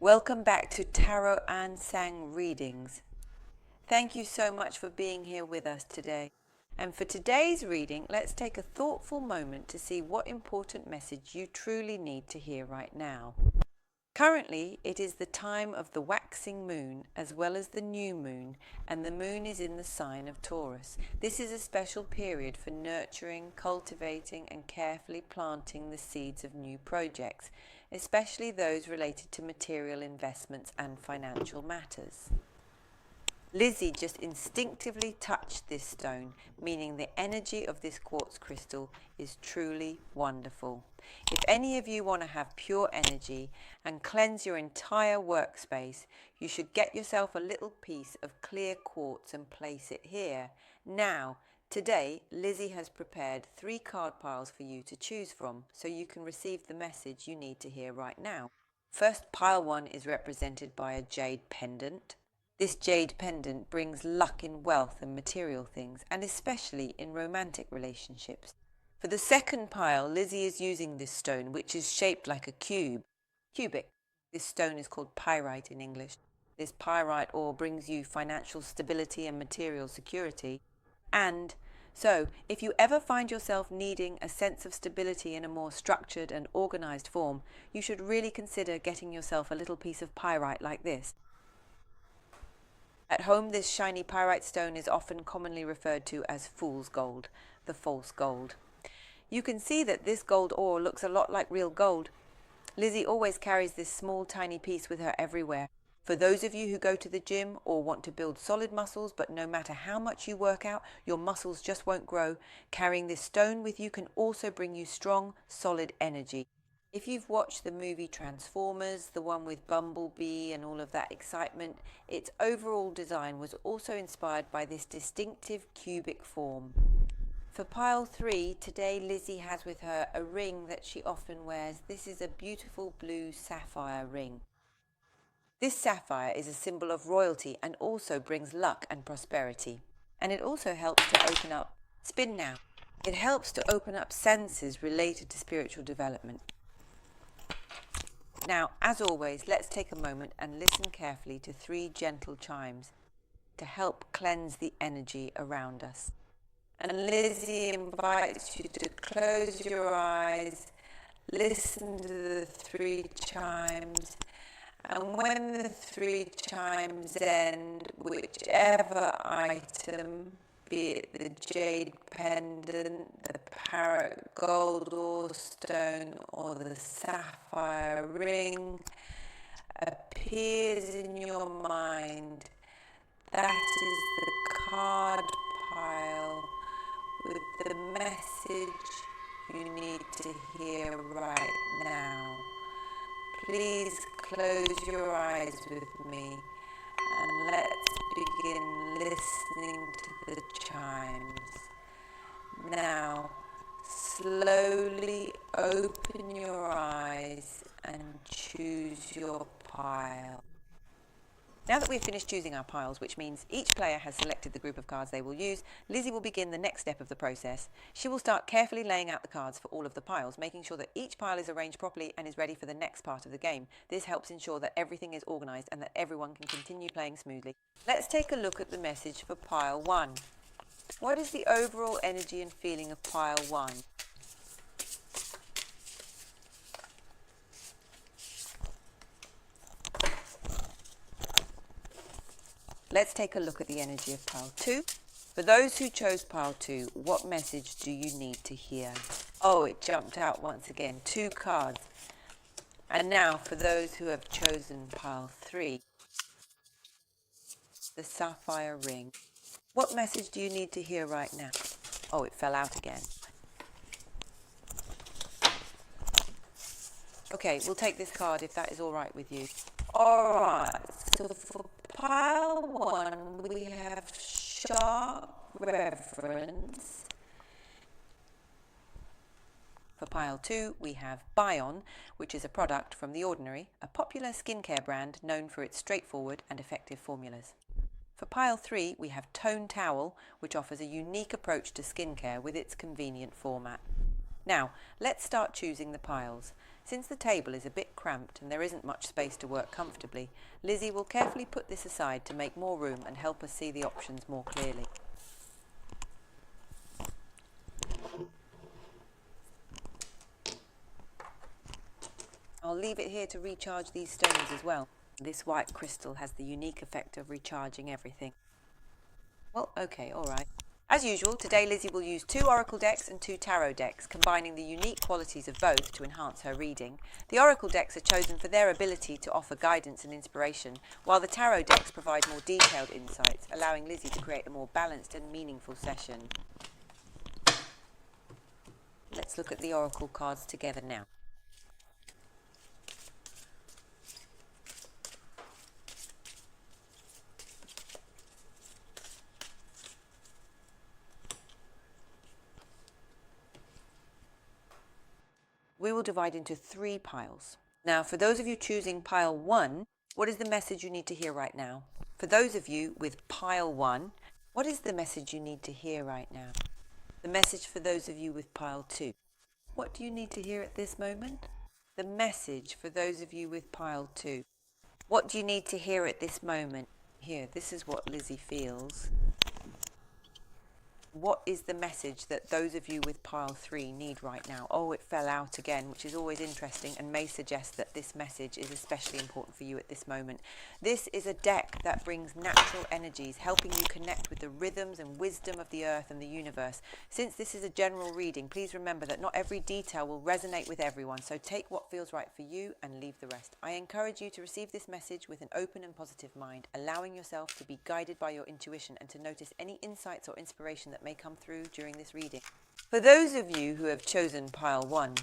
Welcome back to Tarot and Sang readings. Thank you so much for being here with us today. And for today's reading, let's take a thoughtful moment to see what important message you truly need to hear right now. Currently, it is the time of the waxing moon as well as the new moon, and the moon is in the sign of Taurus. This is a special period for nurturing, cultivating, and carefully planting the seeds of new projects, especially those related to material investments and financial matters. Lizzie just instinctively touched this stone, meaning the energy of this quartz crystal is truly wonderful. If any of you want to have pure energy and cleanse your entire workspace, you should get yourself a little piece of clear quartz and place it here. Now, today, Lizzie has prepared 3 card piles for you to choose from, so you can receive the message you need to hear right now. First, pile 1 is represented by a jade pendant. This jade pendant brings luck in wealth and material things, and especially in romantic relationships. For the second pile, Lizzie is using this stone, which is shaped like a cubic. This stone is called pyrite in English. This pyrite ore brings you financial stability and material security. And so, if you ever find yourself needing a sense of stability in a more structured and organized form, you should really consider getting yourself a little piece of pyrite like this. At home, this shiny pyrite stone is often commonly referred to as fool's gold, the false gold. You can see that this gold ore looks a lot like real gold. Lizzie always carries this small tiny piece with her everywhere. For those of you who go to the gym or want to build solid muscles, but no matter how much you work out, your muscles just won't grow, carrying this stone with you can also bring you strong, solid energy. If you've watched the movie Transformers, the one with Bumblebee and all of that excitement, its overall design was also inspired by this distinctive cubic form. For pile 3, today Lizzie has with her a ring that she often wears. This is a beautiful blue sapphire ring. This sapphire is a symbol of royalty and also brings luck and prosperity. And it also helps to open up, spin now. It helps to open up senses related to spiritual development. Now, as always, let's take a moment and listen carefully to 3 gentle chimes to help cleanse the energy around us. And Lizzie invites you to close your eyes, listen to the 3 chimes, and when the 3 chimes end, whichever item, be it the jade pendant, the parrot gold ore stone, or the sapphire ring, appears in your mind, that is the card pile with the message you need to hear right now. Please close your eyes with me and let's begin listening to the chimes. Now, slowly open your eyes and choose your pile. Now that we've finished choosing our piles, which means each player has selected the group of cards they will use, Lizzie will begin the next step of the process. She will start carefully laying out the cards for all of the piles, making sure that each pile is arranged properly and is ready for the next part of the game. This helps ensure that everything is organised and that everyone can continue playing smoothly. Let's take a look at the message for pile 1. What is the overall energy and feeling of pile 1? Let's take a look at the energy of pile 2. For those who chose pile 2, what message do you need to hear? Oh, it jumped out once again. 2 cards. And now for those who have chosen pile 3, the sapphire ring. What message do you need to hear right now? Oh, it fell out again. Okay, we'll take this card if that is all right with you. All right, so for pile 1, we have sharp reverence. For pile 2, we have Bion, which is a product from The Ordinary, a popular skincare brand known for its straightforward and effective formulas. For pile 3, we have Tone Towel, which offers a unique approach to skincare with its convenient format. Now, let's start choosing the piles. Since the table is a bit cramped and there isn't much space to work comfortably, Lizzie will carefully put this aside to make more room and help us see the options more clearly. I'll leave it here to recharge these stones as well. This white crystal has the unique effect of recharging everything. Well, okay, alright. As usual, today Lizzie will use 2 oracle decks and 2 tarot decks, combining the unique qualities of both to enhance her reading. The oracle decks are chosen for their ability to offer guidance and inspiration, while the tarot decks provide more detailed insights, allowing Lizzie to create a more balanced and meaningful session. Let's look at the oracle cards together now. We will divide into 3 piles. Now, for those of you choosing pile 1, what is the message you need to hear right now? For those of you with pile 1, what is the message you need to hear right now? The message for those of you with pile 2. What do you need to hear at this moment? The message for those of you with pile 2. What do you need to hear at this moment? Here, this is what Lizzie feels. What is the message that those of you with pile 3 need right now? Oh, it fell out again, which is always interesting and may suggest that this message is especially important for you at this moment. This is a deck that brings natural energies, helping you connect with the rhythms and wisdom of the earth and the universe. Since this is a general reading, please remember that not every detail will resonate with everyone, so take what feels right for you and leave the rest. I encourage you to receive this message with an open and positive mind, allowing yourself to be guided by your intuition and to notice any insights or inspiration that may come through during this reading. For those of you who have chosen pile 1,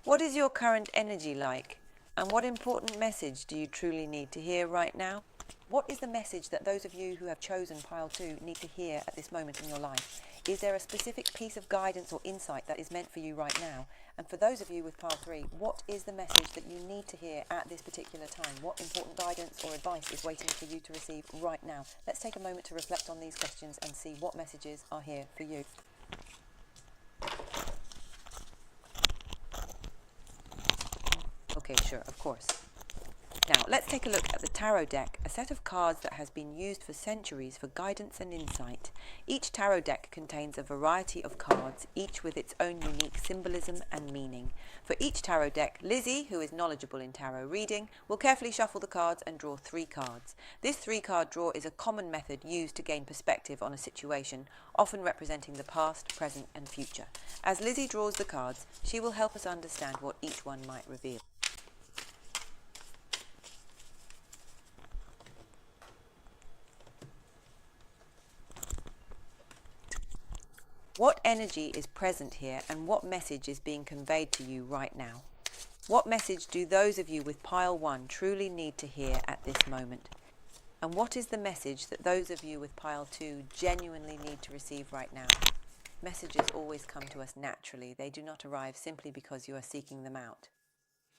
what is your current energy like? And what important message do you truly need to hear right now? What is the message that those of you who have chosen pile 2 need to hear at this moment in your life? Is there a specific piece of guidance or insight that is meant for you right now? And for those of you with pile 3, what is the message that you need to hear at this particular time? What important guidance or advice is waiting for you to receive right now? Let's take a moment to reflect on these questions and see what messages are here for you. Okay, sure, of course. Now, let's take a look at the tarot deck, a set of cards that has been used for centuries for guidance and insight. Each tarot deck contains a variety of cards, each with its own unique symbolism and meaning. For each tarot deck, Lizzie, who is knowledgeable in tarot reading, will carefully shuffle the cards and draw 3 cards. This 3-card draw is a common method used to gain perspective on a situation, often representing the past, present, and future. As Lizzie draws the cards, she will help us understand what each one might reveal. What energy is present here and what message is being conveyed to you right now? What message do those of you with pile 1 truly need to hear at this moment? And what is the message that those of you with pile 2 genuinely need to receive right now? Messages always come to us naturally. They do not arrive simply because you are seeking them out.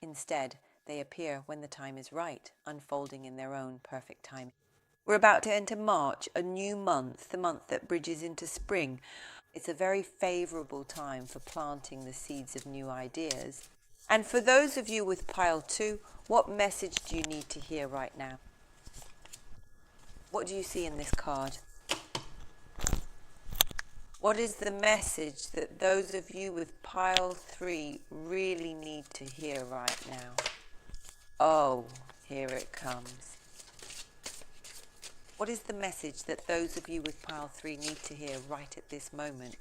Instead, they appear when the time is right, unfolding in their own perfect time. We're about to enter March, a new month, the month that bridges into spring. It's a very favourable time for planting the seeds of new ideas. And for those of you with pile 2, what message do you need to hear right now? What do you see in this card? What is the message that those of you with pile 3 really need to hear right now? Oh, here it comes. What is the message that those of you with pile 3 need to hear right at this moment?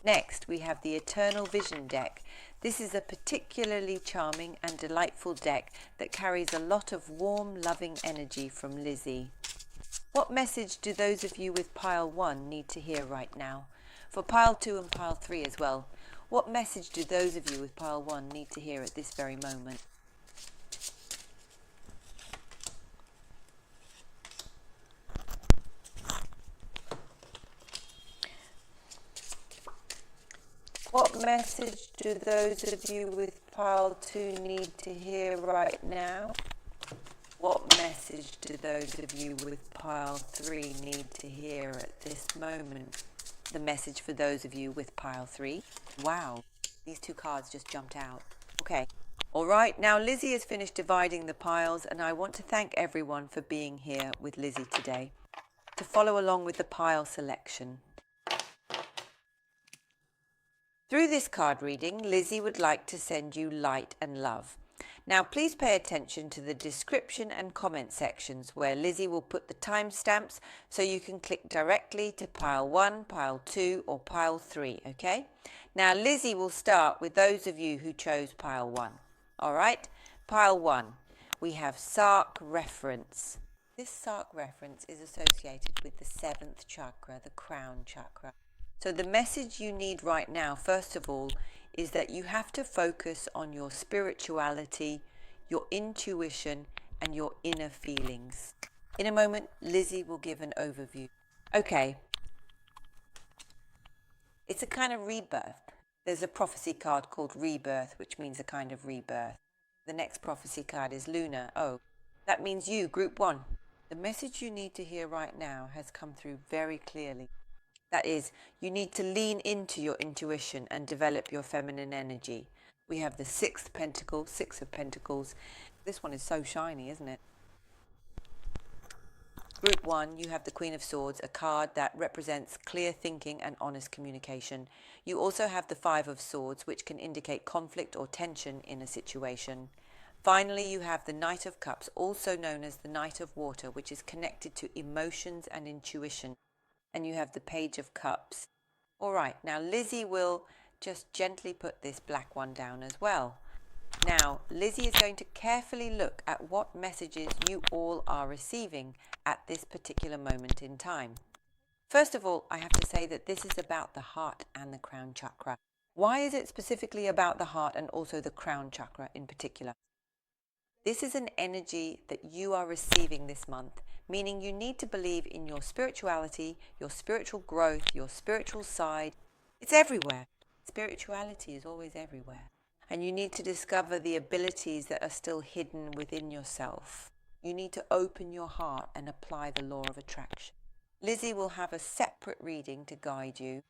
Next, we have the Eternal Vision deck. This is a particularly charming and delightful deck that carries a lot of warm, loving energy from Lizzie. What message do those of you with pile 1 need to hear right now? For pile 2 and pile 3 as well, what message do those of you with pile 1 need to hear at this very moment? What message do those of you with pile 2 need to hear right now? What message do those of you with pile 3 need to hear at this moment? the message for those of you with pile 3. Wow, these 2 cards just jumped out. Okay. All right, now Lizzie has finished dividing the piles, and I want to thank everyone for being here with Lizzie today to follow along with the pile selection. Through this card reading, Lizzie would like to send you light and love. Now please pay attention to the description and comment sections where Lizzie will put the timestamps so you can click directly to pile 1, pile 2 or pile 3, okay? Now Lizzie will start with those of you who chose pile 1. Alright, pile 1, we have Sark reference. This Sark reference is associated with the 7th chakra, the crown chakra. So the message you need right now, first of all, is that you have to focus on your spirituality, your intuition, and your inner feelings. In a moment, Lizzie will give an overview. Okay. It's a kind of rebirth. There's a prophecy card called Rebirth, which means a kind of rebirth. The next prophecy card is Luna. Oh, that means you, Group 1. The message you need to hear right now has come through very clearly. That is, you need to lean into your intuition and develop your feminine energy. We have the 6th pentacle, 6 of Pentacles. This one is so shiny, isn't it? Group 1, you have the Queen of Swords, a card that represents clear thinking and honest communication. You also have the 5 of Swords, which can indicate conflict or tension in a situation. Finally, you have the Knight of Cups, also known as the Knight of Water, which is connected to emotions and intuition. And you have the Page of Cups. All right, now Lizzie will just gently put this black one down as well. Now, Lizzie is going to carefully look at what messages you all are receiving at this particular moment in time. First of all, I have to say that this is about the heart and the crown chakra. Why is it specifically about the heart and also the crown chakra in particular? This is an energy that you are receiving this month, meaning you need to believe in your spirituality, your spiritual growth, your spiritual side. It's everywhere. Spirituality is always everywhere. And you need to discover the abilities that are still hidden within yourself. You need to open your heart and apply the law of attraction. Lizzie will have a separate reading to guide you.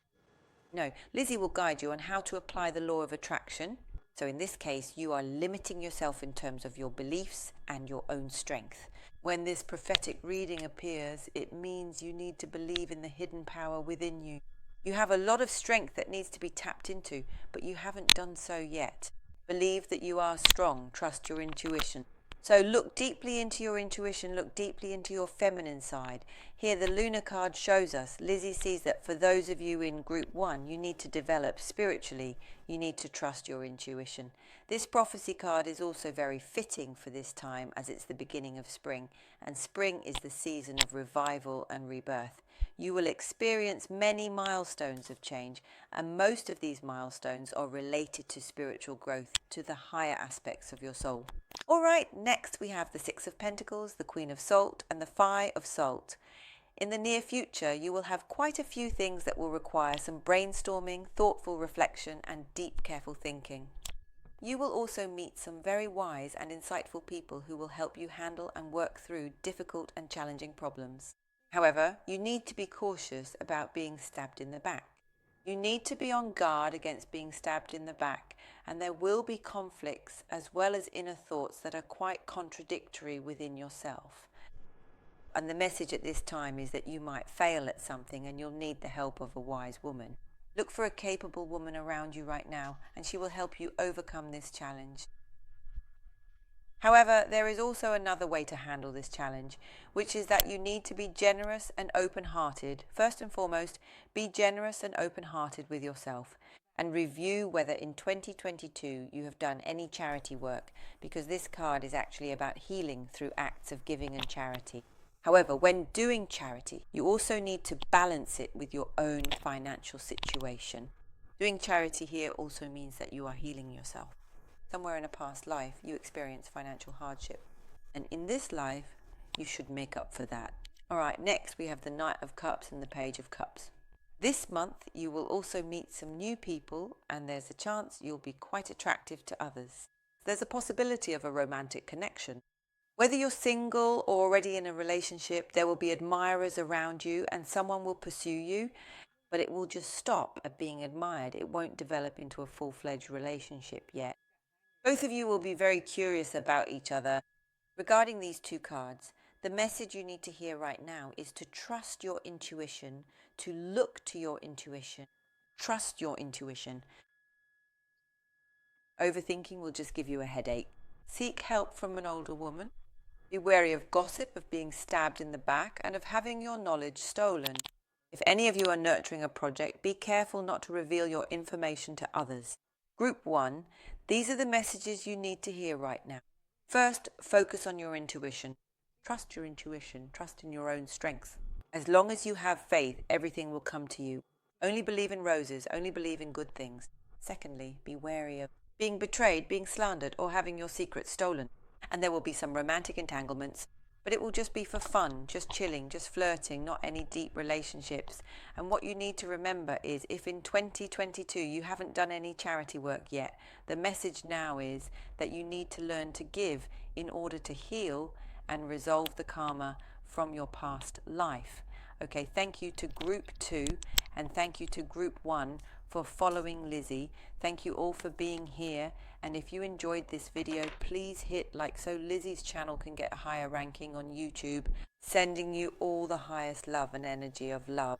No, Lizzie will guide you on how to apply the law of attraction. So in this case, you are limiting yourself in terms of your beliefs and your own strength. When this prophetic reading appears, it means you need to believe in the hidden power within you. You have a lot of strength that needs to be tapped into, but you haven't done so yet. Believe that you are strong. Trust your intuition. So look deeply into your intuition, look deeply into your feminine side. Here the Luna card shows us, Lizzie sees that for those of you in Group 1, you need to develop spiritually. You need to trust your intuition. This prophecy card is also very fitting for this time as it's the beginning of spring, and spring is the season of revival and rebirth. You will experience many milestones of change, and most of these milestones are related to spiritual growth, to the higher aspects of your soul. All right, next we have the 6 of Pentacles, the Queen of Salt, and the 5 of Salt. In the near future, you will have quite a few things that will require some brainstorming, thoughtful reflection, and deep, careful thinking. You will also meet some very wise and insightful people who will help you handle and work through difficult and challenging problems. However, you need to be cautious about being stabbed in the back. You need to be on guard against being stabbed in the back, and there will be conflicts as well as inner thoughts that are quite contradictory within yourself. And the message at this time is that you might fail at something and you'll need the help of a wise woman. Look for a capable woman around you right now, and she will help you overcome this challenge. However, there is also another way to handle this challenge, which is that you need to be generous and open-hearted. First and foremost, be generous and open-hearted with yourself and review whether in 2022 you have done any charity work, because this card is actually about healing through acts of giving and charity. However, when doing charity, you also need to balance it with your own financial situation. Doing charity here also means that you are healing yourself. Somewhere in a past life, you experienced financial hardship. And in this life, you should make up for that. All right, next we have the Knight of Cups and the Page of Cups. This month, you will also meet some new people, and there's a chance you'll be quite attractive to others. There's a possibility of a romantic connection. Whether you're single or already in a relationship, there will be admirers around you and someone will pursue you. but it will just stop at being admired. It won't develop into a full-fledged relationship yet. Both of you will be very curious about each other. Regarding these two cards, the message you need to hear right now is to trust your intuition, to look to your intuition, trust your intuition. Overthinking will just give you a headache. Seek help from an older woman. Be wary of gossip, of being stabbed in the back, and of having your knowledge stolen. If any of you are nurturing a project, be careful not to reveal your information to others. Group 1, these are the messages you need to hear right now. First, focus on your intuition. Trust your intuition. Trust in your own strength. As long as you have faith, everything will come to you. Only believe in roses. Only believe in good things. Secondly, be wary of being betrayed, being slandered, or having your secrets stolen. And there will be some romantic entanglements, but it will just be for fun, just chilling, just flirting, not any deep relationships. And what you need to remember is, if in 2022 you haven't done any charity work yet, the message now is that you need to learn to give in order to heal and resolve the karma from your past life. Okay, thank you to Group 2 and thank you to Group 1 for following Lizzie. Thank you all for being here, and if you enjoyed this video, please hit like so Lizzie's channel can get a higher ranking on YouTube. Sending you all the highest love and energy of love.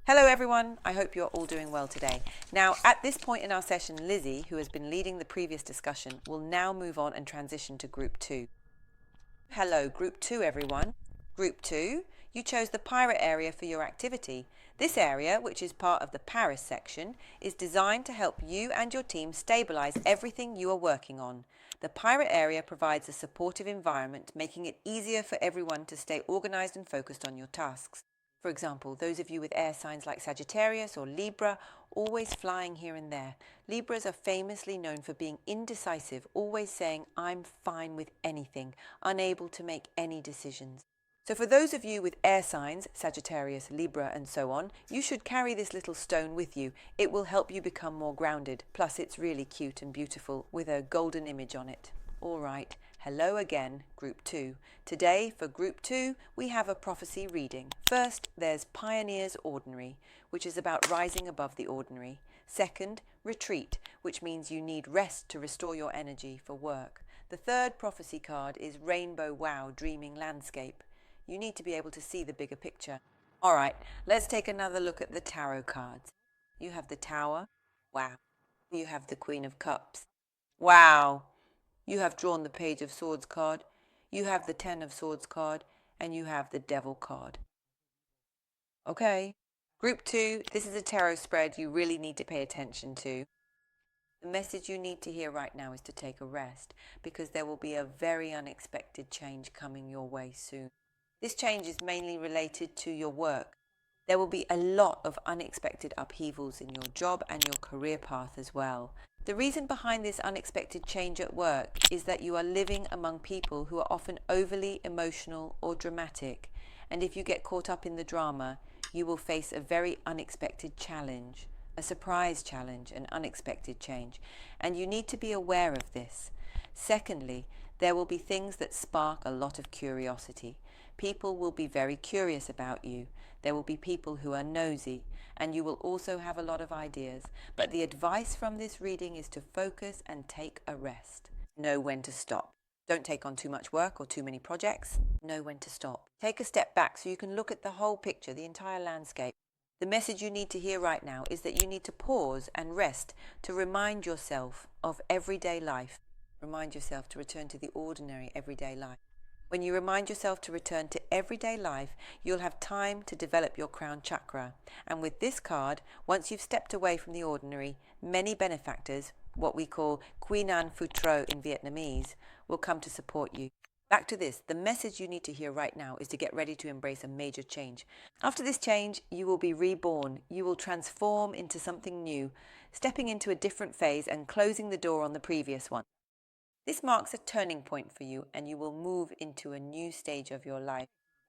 Hello everyone, I hope you're all doing well today. Now at this point in our session, Lizzie, who has been leading the previous discussion, will now move on and transition to Group 2. Hello Group 2 everyone. Group 2, you chose the pirate area for your activity. This area, which is part of the Paris section, is designed to help you and your team stabilize everything you are working on. The pirate area provides a supportive environment, making it easier for everyone to stay organized and focused on your tasks. For example, those of you with air signs like Sagittarius or Libra, always flying here and there. Libras are famously known for being indecisive, always saying, "I'm fine with anything," unable to make any decisions. So for those of you with air signs, Sagittarius, Libra and so on, you should carry this little stone with you. It will help you become more grounded. Plus it's really cute and beautiful with a golden image on it. All right, hello again, Group 2. Today for Group 2, we have a prophecy reading. First, there's Pioneer's Ordinary, which is about rising above the ordinary. Second, Retreat, which means you need rest to restore your energy for work. The third prophecy card is Rainbow Wow, Dreaming Landscape. You need to be able to see the bigger picture. All right, let's take another look at the tarot cards. You have the Tower. Wow. You have the Queen of Cups. Wow. You have drawn the Page of Swords card. You have the Ten of Swords card. And you have the Devil card. Okay. Group 2, this is a tarot spread you really need to pay attention to. The message you need to hear right now is to take a rest, because there will be a very unexpected change coming your way soon. This change is mainly related to your work. There will be a lot of unexpected upheavals in your job and your career path as well. The reason behind this unexpected change at work is that you are living among people who are often overly emotional or dramatic, and if you get caught up in the drama, you will face a very unexpected challenge, a surprise challenge, an unexpected change, and you need to be aware of this. Secondly, there will be things that spark a lot of curiosity. People will be very curious about you. There will be people who are nosy, and you will also have a lot of ideas. But the advice from this reading is to focus and take a rest. Know when to stop. Don't take on too much work or too many projects. Know when to stop. Take a step back so you can look at the whole picture, the entire landscape. The message you need to hear right now is that you need to pause and rest to remind yourself of everyday life. Remind yourself to return to the ordinary everyday life. When you remind yourself to return to everyday life, you'll have time to develop your crown chakra. And with this card, once you've stepped away from the ordinary, many benefactors, what we call Quy Nan Phu Tro in Vietnamese, will come to support you. Back to this, the message you need to hear right now is to get ready to embrace a major change. After this change, you will be reborn. You will transform into something new, stepping into a different phase and closing the door on the previous one. This marks a turning point for you, and you will move into a new stage of your life.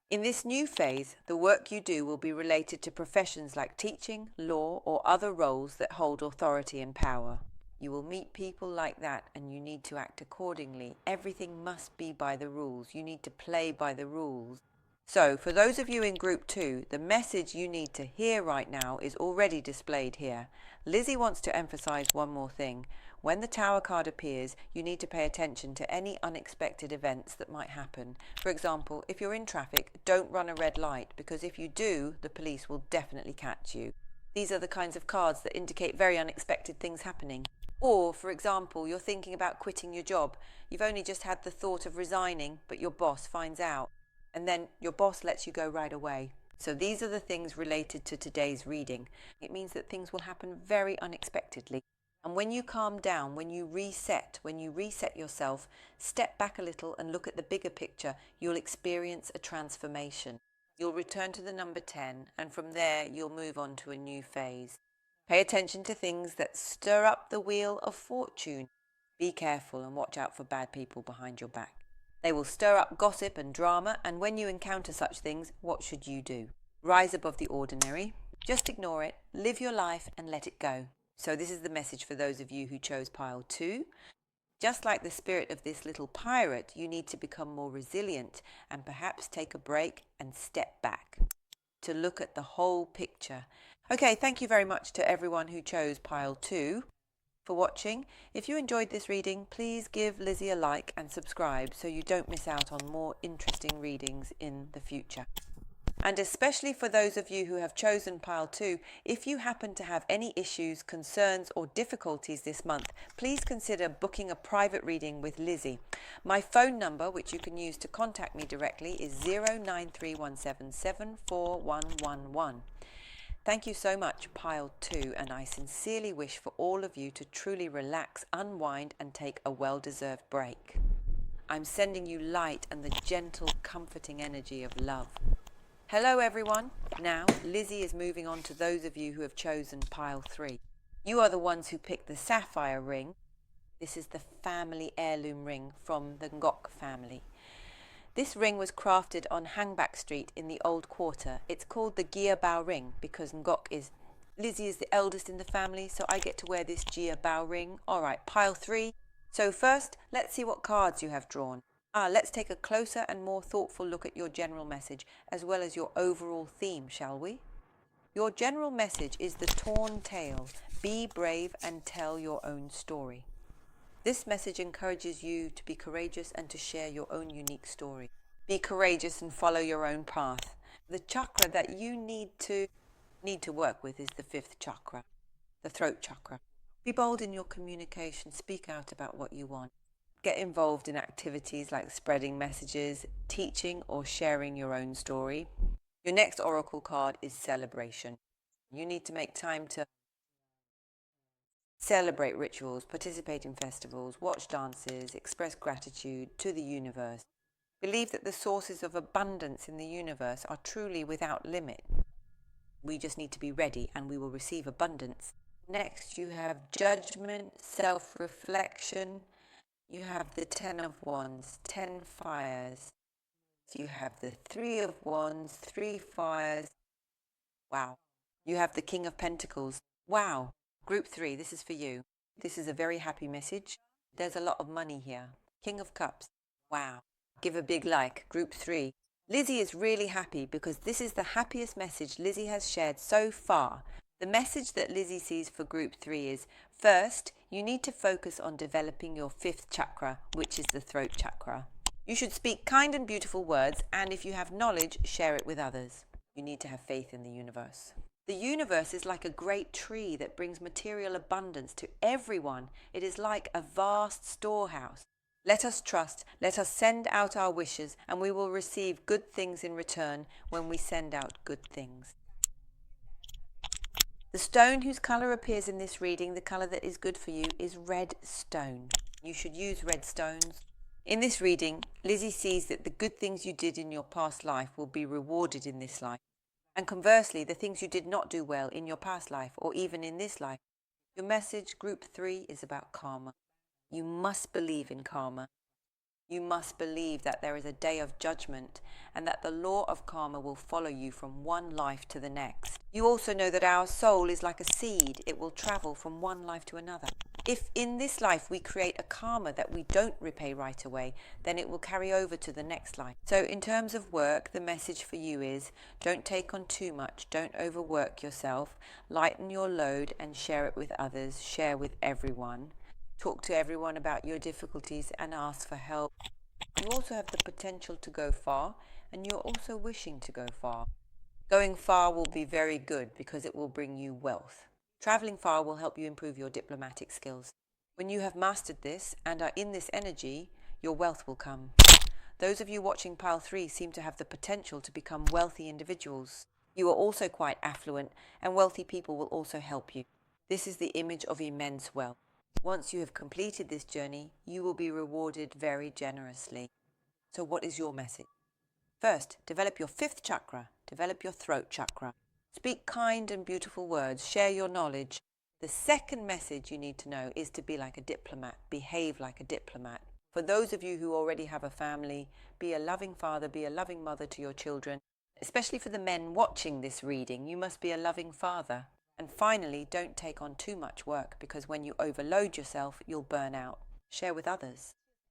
In this new phase, the work you do will be related to professions like teaching, law, or other roles that hold authority and power. You will meet people like that, and you need to act accordingly. Everything must be by the rules. You need to play by the rules. So, for those of you in Group 2, the message you need to hear right now is already displayed here. Lizzie wants to emphasize one more thing. When the Tower card appears, you need to pay attention to any unexpected events that might happen. For example, if you're in traffic, don't run a red light, because if you do, the police will definitely catch you. These are the kinds of cards that indicate very unexpected things happening. Or, for example, you're thinking about quitting your job. You've only just had the thought of resigning, but your boss finds out. And then your boss lets you go right away. So these are the things related to today's reading. It means that things will happen very unexpectedly. And when you calm down, when you reset yourself, step back a little and look at the bigger picture, you'll experience a transformation. You'll return to the number 10, and from there you'll move on to a new phase. Pay attention to things that stir up the wheel of fortune. Be careful and watch out for bad people behind your back. They will stir up gossip and drama, and when you encounter such things, what should you do? Rise above the ordinary. Just ignore it, live your life and let it go. So this is the message for those of you who chose pile 2. Just like the spirit of this little pirate, you need to become more resilient and perhaps take a break and step back to look at the whole picture. Okay, thank you very much to everyone who chose pile 2. For watching. If you enjoyed this reading, please give Lizzie a like and subscribe so you don't miss out on more interesting readings in the future. And especially for those of you who have chosen pile 2, if you happen to have any issues, concerns or difficulties this month, please consider booking a private reading with Lizzie. My phone number, which you can use to contact me directly, is 09317741111. Thank you so much, pile 2, and I sincerely wish for all of you to truly relax, unwind, and take a well-deserved break. I'm sending you light and the gentle, comforting energy of love. Hello, everyone. Now, Lizzie is moving on to those of you who have chosen pile 3. You are the ones who picked the sapphire ring. This is the family heirloom ring from the Ngok family. This ring was crafted on Hangbak Street in the Old Quarter. It's called the Gia Bao ring because Lizzie is the eldest in the family, so I get to wear this Gia Bao ring. All right, pile 3. So first, let's see what cards you have drawn. Let's take a closer and more thoughtful look at your general message as well as your overall theme, shall we? Your general message is the torn tale. Be brave and tell your own story. This message encourages you to be courageous and to share your own unique story. Be courageous and follow your own path. The chakra that you need to work with is the 5th chakra, the throat chakra. Be bold in your communication. Speak out about what you want. Get involved in activities like spreading messages, teaching or sharing your own story. Your next oracle card is celebration. You need to make time to celebrate rituals, participate in festivals, watch dances, express gratitude to the universe. Believe that the sources of abundance in the universe are truly without limit. We just need to be ready and we will receive abundance. Next, you have judgment, self-reflection. You have the 10 of Wands, 10 fires. You have the 3 of Wands, 3 fires. Wow. You have the King of Pentacles. Wow. Group 3, this is for you. This is a very happy message. There's a lot of money here. King of Cups. Wow. Give a big like. Group 3. Lizzie is really happy because this is the happiest message Lizzie has shared so far. The message that Lizzie sees for Group 3 is, first, you need to focus on developing your 5th chakra, which is the throat chakra. You should speak kind and beautiful words, and if you have knowledge, share it with others. You need to have faith in the universe. The universe is like a great tree that brings material abundance to everyone. It is like a vast storehouse. Let us trust, let us send out our wishes, and we will receive good things in return when we send out good things. The stone whose colour appears in this reading, the colour that is good for you, is red stone. You should use red stones. In this reading, Lizzie sees that the good things you did in your past life will be rewarded in this life. And conversely, the things you did not do well in your past life or even in this life. Your message, Group 3, is about karma. You must believe in karma. You must believe that there is a day of judgment and that the law of karma will follow you from one life to the next. You also know that our soul is like a seed. It will travel from one life to another. If in this life we create a karma that we don't repay right away, then it will carry over to the next life. So in terms of work, the message for you is don't take on too much, don't overwork yourself, lighten your load and share it with others, share with everyone. Talk to everyone about your difficulties and ask for help. You also have the potential to go far, and you're also wishing to go far. Going far will be very good because it will bring you wealth. Traveling far will help you improve your diplomatic skills. When you have mastered this and are in this energy, your wealth will come. Those of you watching Pile 3 seem to have the potential to become wealthy individuals. You are also quite affluent, and wealthy people will also help you. This is the image of immense wealth. Once you have completed this journey, you will be rewarded very generously. So what is your message? First, develop your 5th chakra. Develop your throat chakra. Speak kind and beautiful words. Share your knowledge. The second message you need to know is to be like a diplomat. Behave like a diplomat. For those of you who already have a family, be a loving father, be a loving mother to your children. Especially for the men watching this reading, you must be a loving father. And finally, don't take on too much work because when you overload yourself, you'll burn out. Share with others.